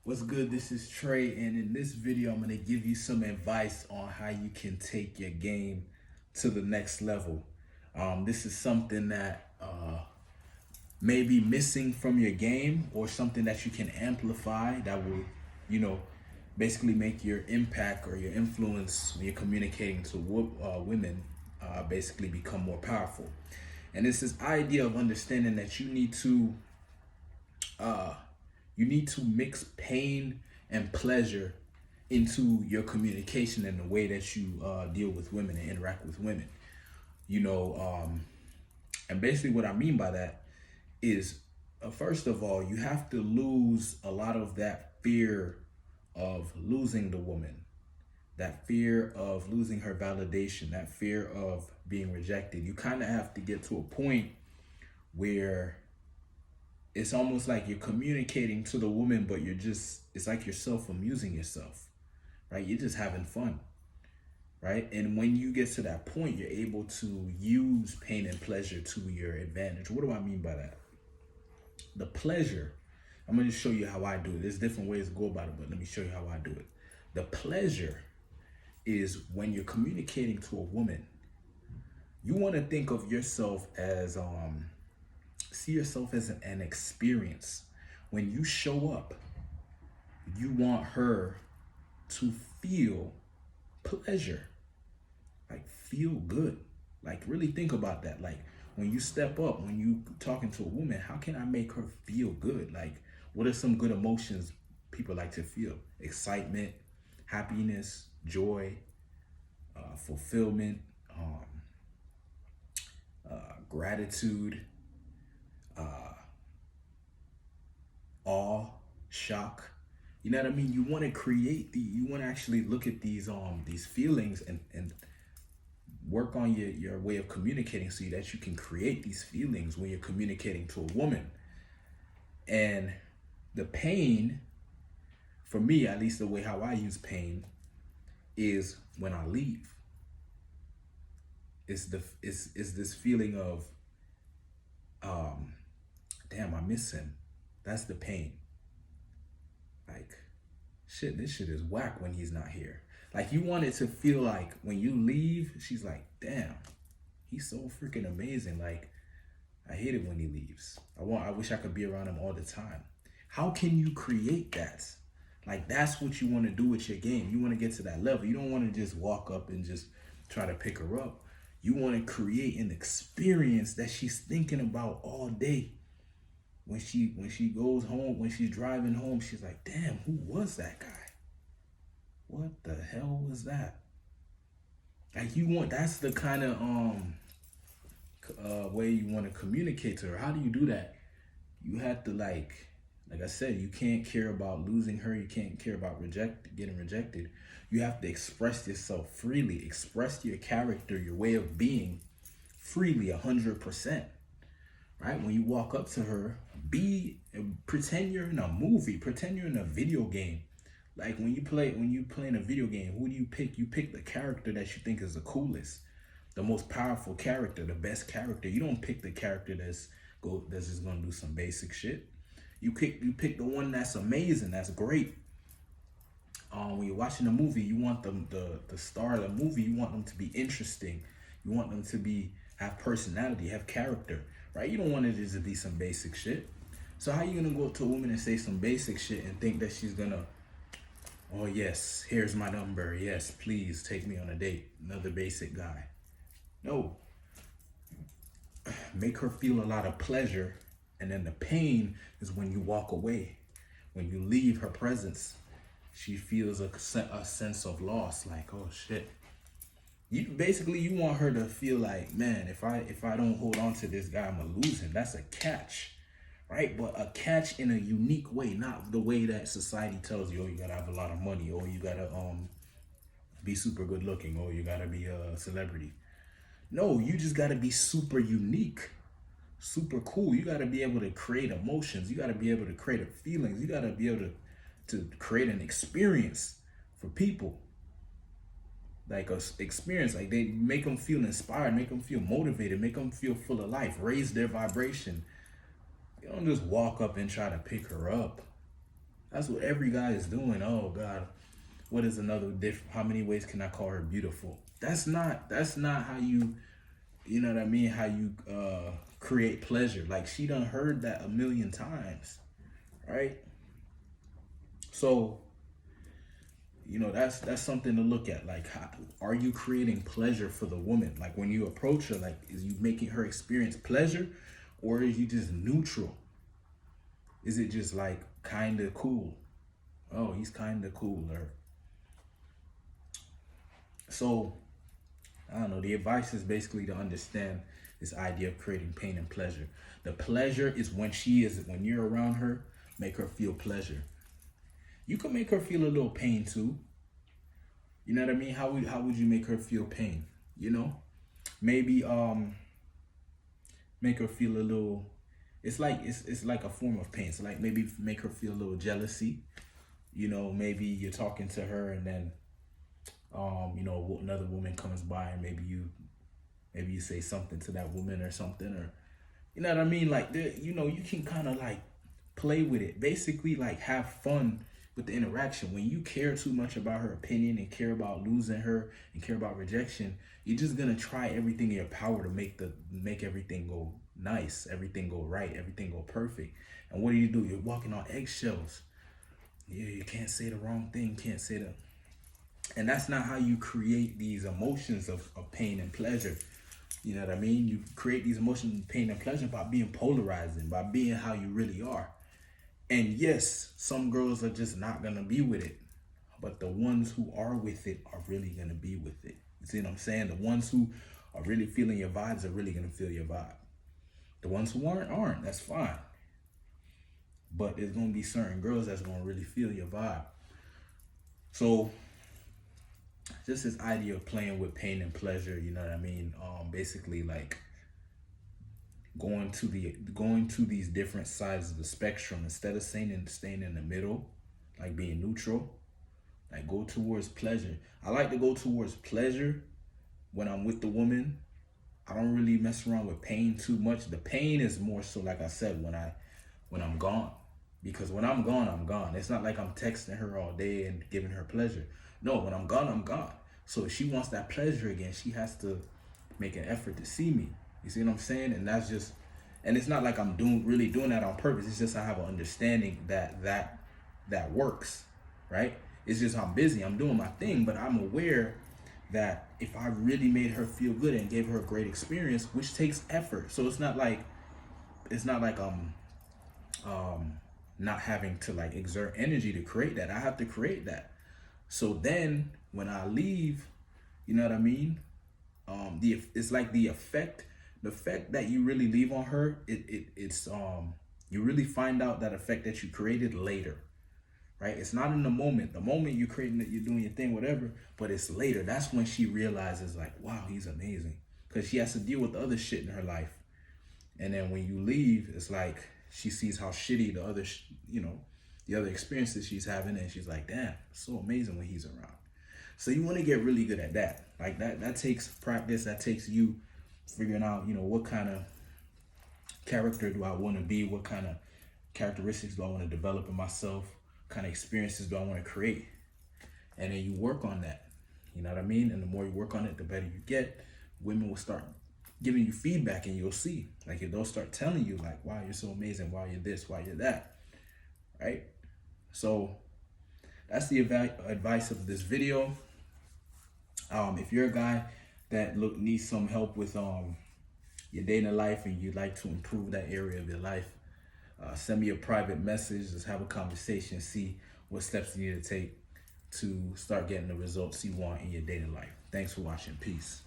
What's good? This is Trey, and in this video, I'm going to give you some advice on how you can take your game to the next level. This is something that may be missing from your game, or something that you can amplify that will, you know, basically make your impact or your influence when you're communicating to women basically become more powerful. And it's this idea of understanding that uh, you need to mix pain and pleasure into your communication and the way that you deal with women and interact with women. You know, and basically what I mean by that is, first of all, you have to lose a lot of that fear of losing the woman, that fear of losing her validation, that fear of being rejected. You kind of have to get to a point where it's almost like you're communicating to the woman, but it's like you're self-amusing yourself, right? You're just having fun, right? And when you get to that point, you're able to use pain and pleasure to your advantage. What do I mean by that? The pleasure, I'm going to show you how I do it. There's different ways to go about it, but let me show you how I do it. The pleasure is when you're communicating to a woman, you want to think of yourself as, see yourself as an experience. When you show up, you want her to feel pleasure, like feel good. Like really think about that. Like when you step up, when you talking to a woman, how can I make her feel good? Like what are some good emotions people like to feel? Excitement, happiness, joy, fulfillment, gratitude, awe, shock. You know what I mean? You want to you want to actually look at these feelings and work on your way of communicating so that you can create these feelings when you're communicating to a woman. And the pain, for me, at least the way how I use pain, is when I leave. It's this feeling of damn, I miss him. That's the pain. Like, shit, this shit is whack when he's not here. Like, you want it to feel like when you leave, she's like, damn, he's so freaking amazing. Like, I hate it when he leaves. I wish I could be around him all the time. How can you create that? Like, that's what you want to do with your game. You want to get to that level. You don't want to just walk up and just try to pick her up. You want to create an experience that she's thinking about all day. When she goes home, when she's driving home, she's like, damn, who was that guy? What the hell was that? Like that's the kind of way you want to communicate to her. How do you do that? You have to like I said, you can't care about losing her. You can't care about getting rejected. You have to express yourself freely. Express your character, your way of being freely, 100%. Right? When you walk up to her, pretend you're in a movie, pretend you're in a video game. Like when you play in a video game, who do you pick? You pick the character that you think is the coolest, the most powerful character, the best character. You don't pick the character that's just gonna do some basic shit. You pick the one that's amazing, that's great. When you're watching a movie, you want the star of the movie, you want them to be interesting. You want them to have personality, have character, right? You don't want it just to be some basic shit. So how you gonna go up to a woman and say some basic shit and think that she's gonna, oh yes, here's my number, yes, please take me on a date, another basic guy? No. Make her feel a lot of pleasure, and then the pain is when you walk away. When you leave her presence, she feels a sense of loss, like, oh shit. You want her to feel like, man, if I don't hold on to this guy, I'm gonna lose him. That's a catch, right? But a catch in a unique way, not the way that society tells you, oh, you gotta have a lot of money, or you gotta be super good looking, or you gotta be a celebrity. No, you just gotta be super unique, super cool. You gotta be able to create emotions. You gotta be able to create feelings. You gotta be able to create an experience for people. Like a experience, like they make them feel inspired, make them feel motivated, make them feel full of life, raise their vibration. You don't just walk up and try to pick her up. That's what every guy is doing. Oh God, what is another different? How many ways can I call her beautiful? That's not how you know what I mean? How you create pleasure. Like she done heard that a million times, right? So that's something to look at. Like, how, are you creating pleasure for the woman? Like when you approach her, like is you making her experience pleasure, or is you just neutral? Is it just like kind of cool? Oh, he's kind of cool, or so I don't know. The advice is basically to understand this idea of creating pain and pleasure. The pleasure is when you're around her, make her feel pleasure. You can make her feel a little pain too. You know what I mean? How would you make her feel pain? You know, maybe make her feel a little. It's like a form of pain. So like maybe make her feel a little jealousy. Maybe you're talking to her and then another woman comes by and maybe you say something to that woman or something, or you know what I mean, like you can kind of like play with it, basically like have fun with the interaction. When you care too much about her opinion and care about losing her and care about rejection, you're just gonna try everything in your power to make everything go nice, everything go right, everything go perfect. And what do? You're walking on eggshells. Yeah, you can't say the wrong thing, can't say the and that's not how you create these emotions of pain and pleasure. You know what I mean? You create these emotions of pain and pleasure by being polarizing, by being how you really are. And yes, some girls are just not gonna be with it. But the ones who are with it are really gonna be with it. You see what I'm saying? The ones who are really feeling your vibes are really gonna feel your vibe. The ones who aren't. That's fine. But there's gonna be certain girls that's gonna really feel your vibe. So just this idea of playing with pain and pleasure, you know what I mean? Basically like going to these different sides of the spectrum instead of staying in the middle, like being neutral. Like go towards pleasure. I like to go towards pleasure when I'm with the woman. I don't really mess around with pain too much. The pain is more so, like I said, when I'm gone. Because when I'm gone, I'm gone. It's not like I'm texting her all day and giving her pleasure. No, when I'm gone, I'm gone. So if she wants that pleasure again, she has to make an effort to see me. You see what I'm saying? And it's not like I'm really doing that on purpose. It's just I have an understanding that works, right? It's just I'm busy, I'm doing my thing, but I'm aware that if I really made her feel good and gave her a great experience, which takes effort. So it's not like not having to like exert energy to create that. I have to create that. So then when I leave, you know what I mean? It's like the effect that you really leave on her, it's you really find out that effect that you created later. Right? It's not in the moment. The moment you're creating it, you're doing your thing, whatever, but it's later. That's when she realizes like, wow, he's amazing. Because she has to deal with the other shit in her life. And then when you leave, it's like she sees how shitty the other experiences she's having, and she's like, damn, it's so amazing when he's around. So you want to get really good at that. Like that takes practice. That takes you figuring out, what kind of character do I want to be? What kind of characteristics do I want to develop in myself? What kind of experiences do I want to create? And then you work on that. You know what I mean? And the more you work on it, the better you get. Women will start giving you feedback, and you'll see. Like they'll start telling you, like, wow, you're so amazing. Why you're this, why you're that. Right? So that's the advice of this video. If you're a guy that needs some help with your dating life and you'd like to improve that area of your life, send me a private message. Let's have a conversation. See what steps you need to take to start getting the results you want in your dating life. Thanks for watching. Peace.